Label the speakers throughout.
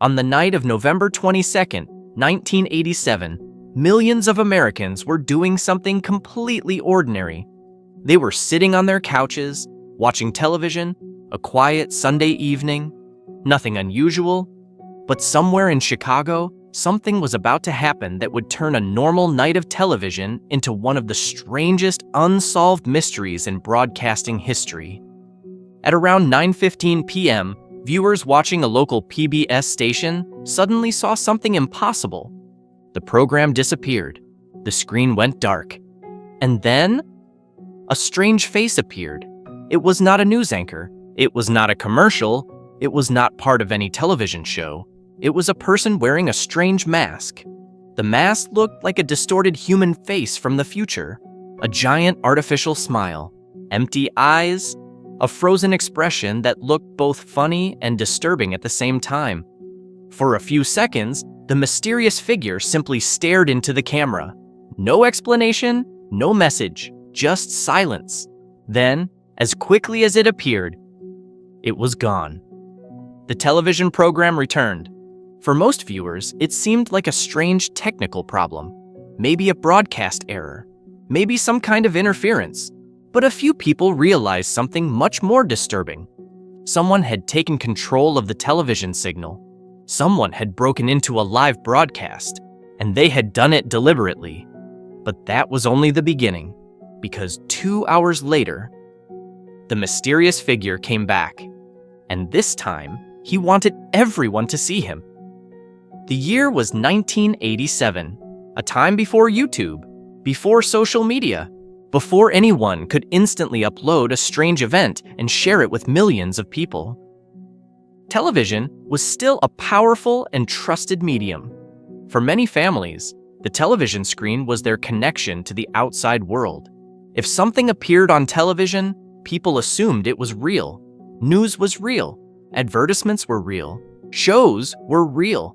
Speaker 1: On the night of November 22nd, 1987, millions of Americans were doing something completely ordinary. They were sitting on their couches, watching television, a quiet Sunday evening. Nothing unusual, but somewhere in Chicago, something was about to happen that would turn a normal night of television into one of the strangest unsolved mysteries in broadcasting history. At around 9:15 p.m., viewers watching a local PBS station suddenly saw something impossible. The program disappeared. The screen went dark. And then, a strange face appeared. It was not a news anchor. It was not a commercial. It was not part of any television show. It was a person wearing a strange mask. The mask looked like a distorted human face from the future. A giant artificial smile, empty eyes, a frozen expression that looked both funny and disturbing at the same time. For a few seconds, the mysterious figure simply stared into the camera. No explanation, no message, just silence. Then, as quickly as it appeared, it was gone. The television program returned. For most viewers, it seemed like a strange technical problem. Maybe a broadcast error. Maybe some kind of interference. But a few people realized something much more disturbing. Someone had taken control of the television signal. Someone had broken into a live broadcast, and they had done it deliberately. But that was only the beginning, because 2 hours later, the mysterious figure came back. And this time, he wanted everyone to see him. The year was 1987, a time before YouTube, before social media, before anyone could instantly upload a strange event and share it with millions of people. Television was still a powerful and trusted medium. For many families, the television screen was their connection to the outside world. If something appeared on television, people assumed it was real. News was real. Advertisements were real. Shows were real.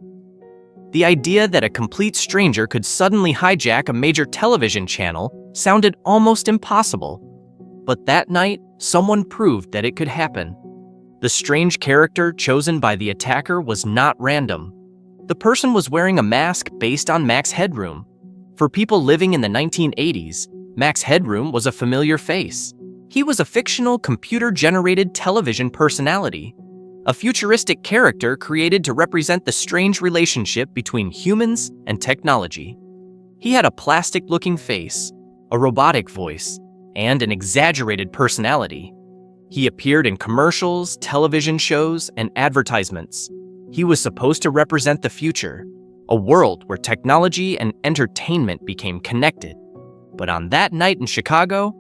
Speaker 1: The idea that a complete stranger could suddenly hijack a major television channel sounded almost impossible. But that night, someone proved that it could happen. The strange character chosen by the attacker was not random. The person was wearing a mask based on Max Headroom. For people living in the 1980s, Max Headroom was a familiar face. He was a fictional computer-generated television personality, a futuristic character created to represent the strange relationship between humans and technology. He had a plastic-looking face, a robotic voice, and an exaggerated personality. He appeared in commercials, television shows, and advertisements. He was supposed to represent the future, a world where technology and entertainment became connected. But on that night in Chicago,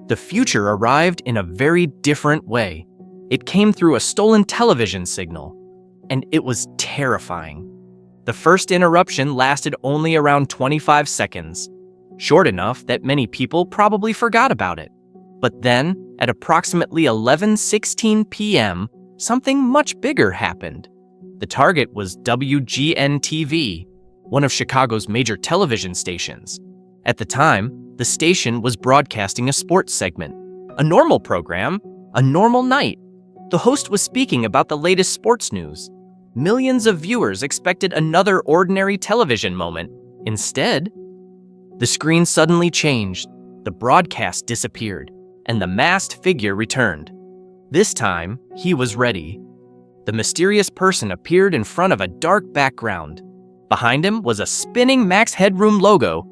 Speaker 1: the future arrived in a very different way. It came through a stolen television signal, and it was terrifying. The first interruption lasted only around 25 seconds, short enough that many people probably forgot about it. But then, at approximately 11:16 p.m., something much bigger happened. The target was WGN-TV, one of Chicago's major television stations. At the time, the station was broadcasting a sports segment, a normal program, a normal night. The host was speaking about the latest sports news. Millions of viewers expected another ordinary television moment. Instead, the screen suddenly changed, the broadcast disappeared, and the masked figure returned. This time, he was ready. The mysterious person appeared in front of a dark background. Behind him was a spinning Max Headroom logo.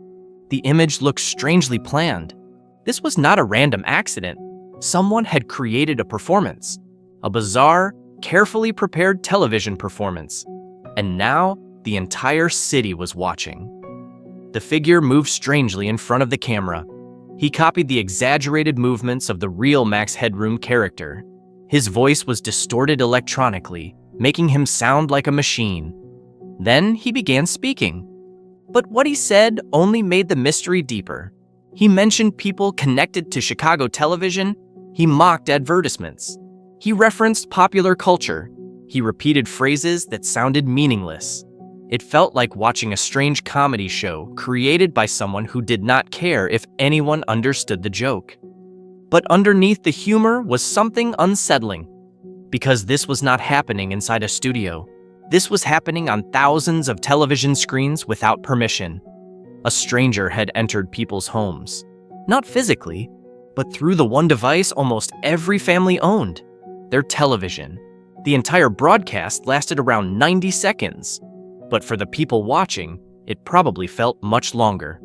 Speaker 1: The image looked strangely planned. This was not a random accident. Someone had created a performance. A bizarre, carefully prepared television performance. And now, the entire city was watching. The figure moved strangely in front of the camera. He copied the exaggerated movements of the real Max Headroom character. His voice was distorted electronically, making him sound like a machine. Then he began speaking. But what he said only made the mystery deeper. He mentioned people connected to Chicago television. He mocked advertisements. He referenced popular culture. He repeated phrases that sounded meaningless. It felt like watching a strange comedy show created by someone who did not care if anyone understood the joke. But underneath the humor was something unsettling. Because this was not happening inside a studio. This was happening on thousands of television screens without permission. A stranger had entered people's homes, not physically, but through the one device almost every family owned, their television. The entire broadcast lasted around 90 seconds, but for the people watching, it probably felt much longer,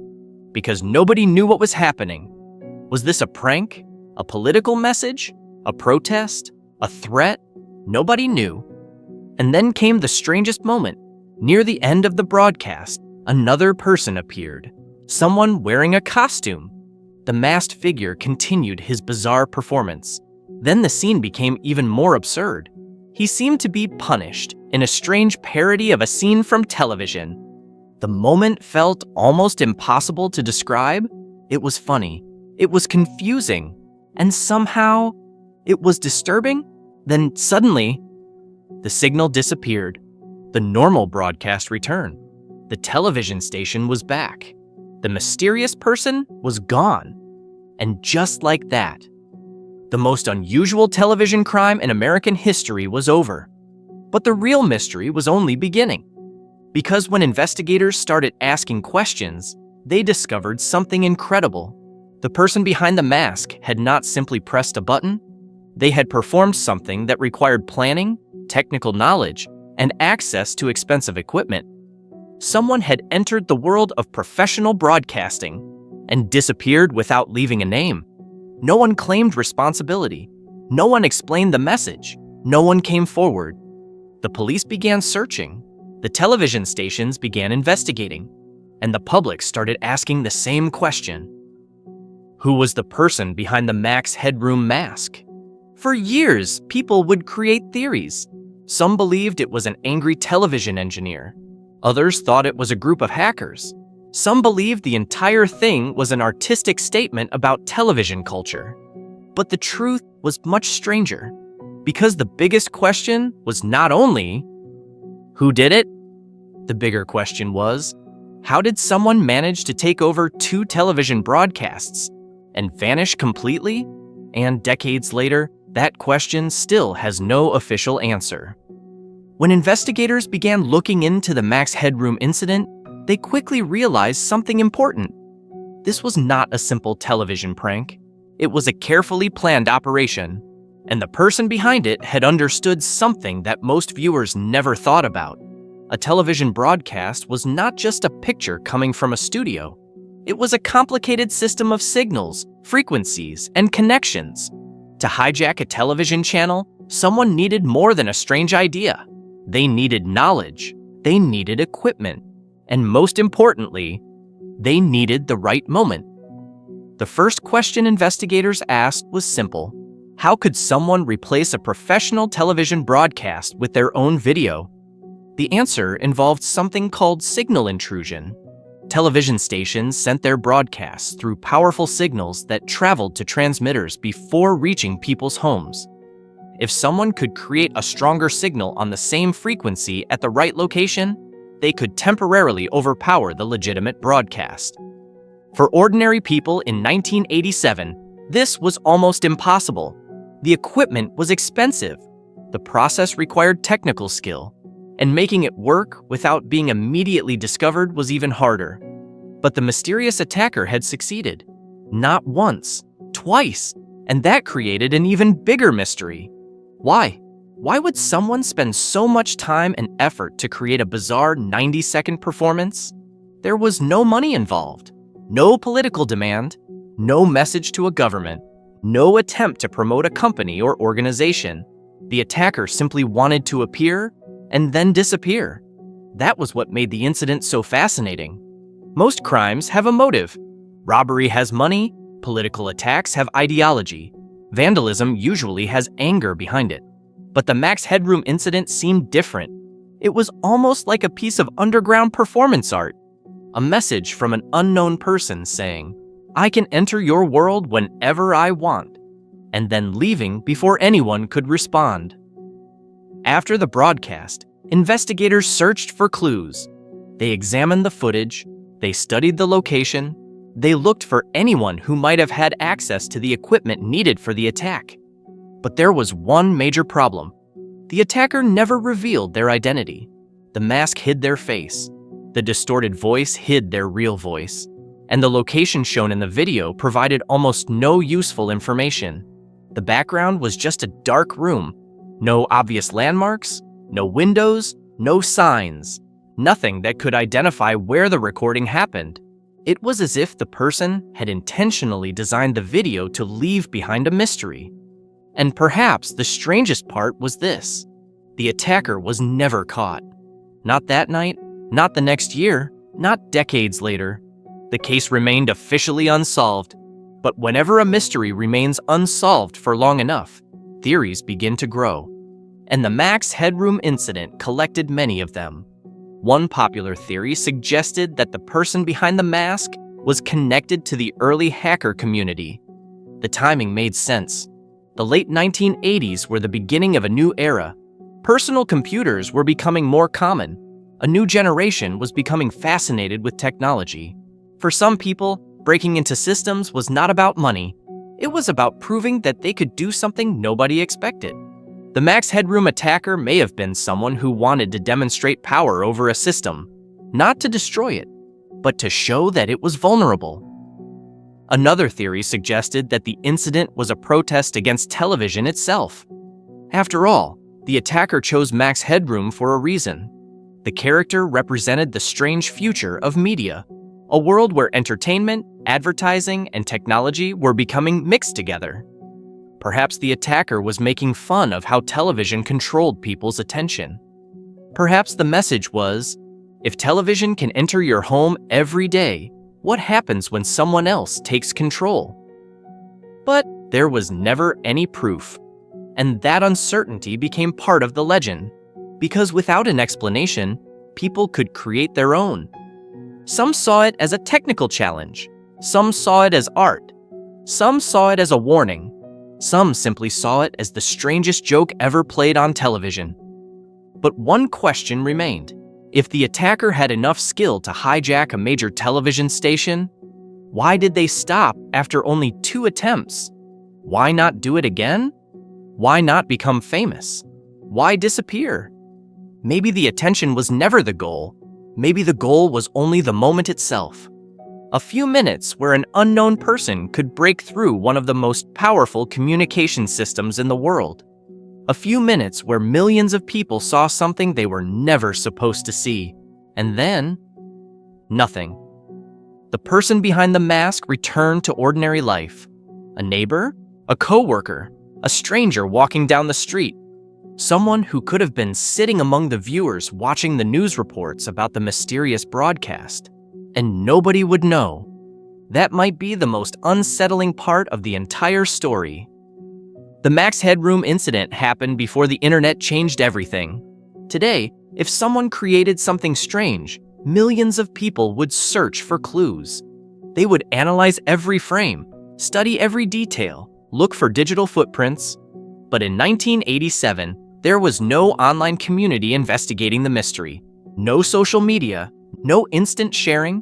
Speaker 1: because nobody knew what was happening. Was this a prank? A political message? A protest? A threat? Nobody knew. And then came the strangest moment. Near the end of the broadcast, another person appeared, someone wearing a costume. The masked figure continued his bizarre performance. Then the scene became even more absurd. He seemed to be punished in a strange parody of a scene from television. The moment felt almost impossible to describe. It was funny, it was confusing, and somehow it was disturbing. Then suddenly, the signal disappeared. The normal broadcast returned. The television station was back. The mysterious person was gone. And just like that, the most unusual television crime in American history was over. But the real mystery was only beginning. Because when investigators started asking questions, they discovered something incredible. The person behind the mask had not simply pressed a button. They had performed something that required planning, technical knowledge, and access to expensive equipment. Someone had entered the world of professional broadcasting and disappeared without leaving a name. No one claimed responsibility. No one explained the message. No one came forward. The police began searching. The television stations began investigating. And the public started asking the same question. Who was the person behind the Max Headroom mask? For years, people would create theories. Some believed it was an angry television engineer. Others thought it was a group of hackers. Some believed the entire thing was an artistic statement about television culture. But the truth was much stranger, because the biggest question was not only, who did it? The bigger question was, how did someone manage to take over 2 television broadcasts and vanish completely? And decades later, that question still has no official answer. When investigators began looking into the Max Headroom incident, they quickly realized something important. This was not a simple television prank. It was a carefully planned operation, and the person behind it had understood something that most viewers never thought about. A television broadcast was not just a picture coming from a studio. It was a complicated system of signals, frequencies, and connections. To hijack a television channel, someone needed more than a strange idea. They needed knowledge, they needed equipment, and most importantly, they needed the right moment. The first question investigators asked was simple. How could someone replace a professional television broadcast with their own video? The answer involved something called signal intrusion. Television stations sent their broadcasts through powerful signals that traveled to transmitters before reaching people's homes. If someone could create a stronger signal on the same frequency at the right location, they could temporarily overpower the legitimate broadcast. For ordinary people in 1987, this was almost impossible. The equipment was expensive. The process required technical skill, and making it work without being immediately discovered was even harder. But the mysterious attacker had succeeded. Not once, twice, and that created an even bigger mystery. Why? Why would someone spend so much time and effort to create a bizarre 90-second performance? There was no money involved, no political demand, no message to a government, no attempt to promote a company or organization. The attacker simply wanted to appear and then disappear. That was what made the incident so fascinating. Most crimes have a motive. Robbery has money, political attacks have ideology. Vandalism usually has anger behind it. But the Max Headroom incident seemed different. It was almost like a piece of underground performance art. A message from an unknown person saying, "I can enter your world whenever I want," and then leaving before anyone could respond. After the broadcast, investigators searched for clues. They examined the footage, they studied the location, they looked for anyone who might have had access to the equipment needed for the attack. But there was one major problem. The attacker never revealed their identity. The mask hid their face. The distorted voice hid their real voice. And the location shown in the video provided almost no useful information. The background was just a dark room. No obvious landmarks, no windows, no signs. Nothing that could identify where the recording happened. It was as if the person had intentionally designed the video to leave behind a mystery. And perhaps the strangest part was this: the attacker was never caught. Not that night, not the next year, not decades later. The case remained officially unsolved. But whenever a mystery remains unsolved for long enough, theories begin to grow. And the Max Headroom Incident collected many of them. One popular theory suggested that the person behind the mask was connected to the early hacker community. The timing made sense. The late 1980s were the beginning of a new era. Personal computers were becoming more common. A new generation was becoming fascinated with technology. For some people, breaking into systems was not about money. It was about proving that they could do something nobody expected. The Max Headroom attacker may have been someone who wanted to demonstrate power over a system, not to destroy it, but to show that it was vulnerable. Another theory suggested that the incident was a protest against television itself. After all, the attacker chose Max Headroom for a reason. The character represented the strange future of media, a world where entertainment, advertising, and technology were becoming mixed together. Perhaps the attacker was making fun of how television controlled people's attention. Perhaps the message was, if television can enter your home every day, what happens when someone else takes control? But there was never any proof, and that uncertainty became part of the legend, because without an explanation, people could create their own. Some saw it as a technical challenge, some saw it as art, some saw it as a warning. Some simply saw it as the strangest joke ever played on television. But one question remained. If the attacker had enough skill to hijack a major television station, why did they stop after only 2 attempts? Why not do it again? Why not become famous? Why disappear? Maybe the attention was never the goal. Maybe the goal was only the moment itself. A few minutes where an unknown person could break through one of the most powerful communication systems in the world. A few minutes where millions of people saw something they were never supposed to see. And then, nothing. The person behind the mask returned to ordinary life. A neighbor, a coworker, a stranger walking down the street. Someone who could have been sitting among the viewers watching the news reports about the mysterious broadcast. And nobody would know. That might be the most unsettling part of the entire story. The Max Headroom incident happened before the internet changed everything. Today, if someone created something strange, millions of people would search for clues. They would analyze every frame, study every detail, look for digital footprints. But in 1987, there was no online community investigating the mystery, no social media, no instant sharing.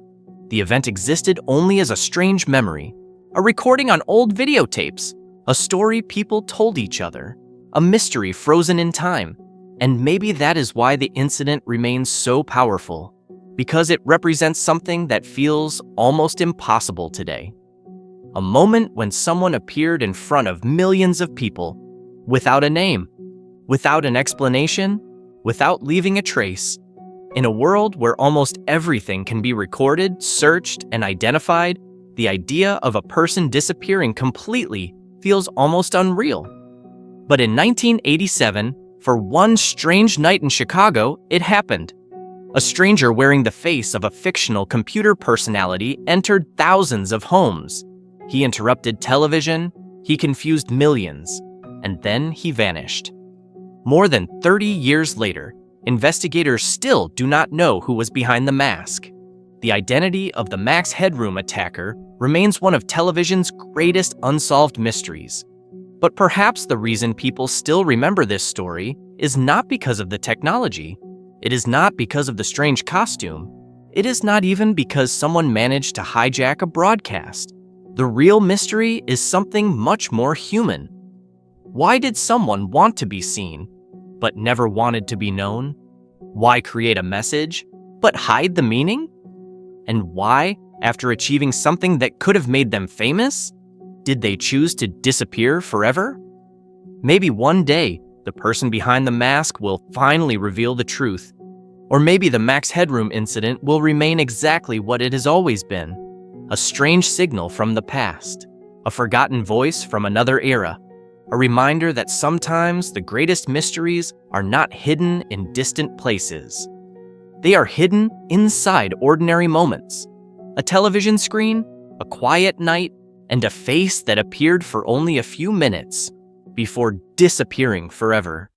Speaker 1: The event existed only as a strange memory, a recording on old videotapes, a story people told each other, a mystery frozen in time. And maybe that is why the incident remains so powerful, because it represents something that feels almost impossible today. A moment when someone appeared in front of millions of people, without a name, without an explanation, without leaving a trace. In a world where almost everything can be recorded, searched, and identified, the idea of a person disappearing completely feels almost unreal. But in 1987, for one strange night in Chicago, it happened. A stranger wearing the face of a fictional computer personality entered thousands of homes. He interrupted television, he confused millions, and then he vanished. More than 30 years later, investigators still do not know who was behind the mask. The identity of the Max Headroom attacker remains one of television's greatest unsolved mysteries. But perhaps the reason people still remember this story is not because of the technology. It is not because of the strange costume. It is not even because someone managed to hijack a broadcast. The real mystery is something much more human. Why did someone want to be seen, but never wanted to be known? Why create a message, but hide the meaning? And why, after achieving something that could have made them famous, did they choose to disappear forever? Maybe one day, the person behind the mask will finally reveal the truth. Or maybe the Max Headroom incident will remain exactly what it has always been, a strange signal from the past, a forgotten voice from another era, a reminder that sometimes the greatest mysteries are not hidden in distant places. They are hidden inside ordinary moments. A television screen, a quiet night, and a face that appeared for only a few minutes before disappearing forever.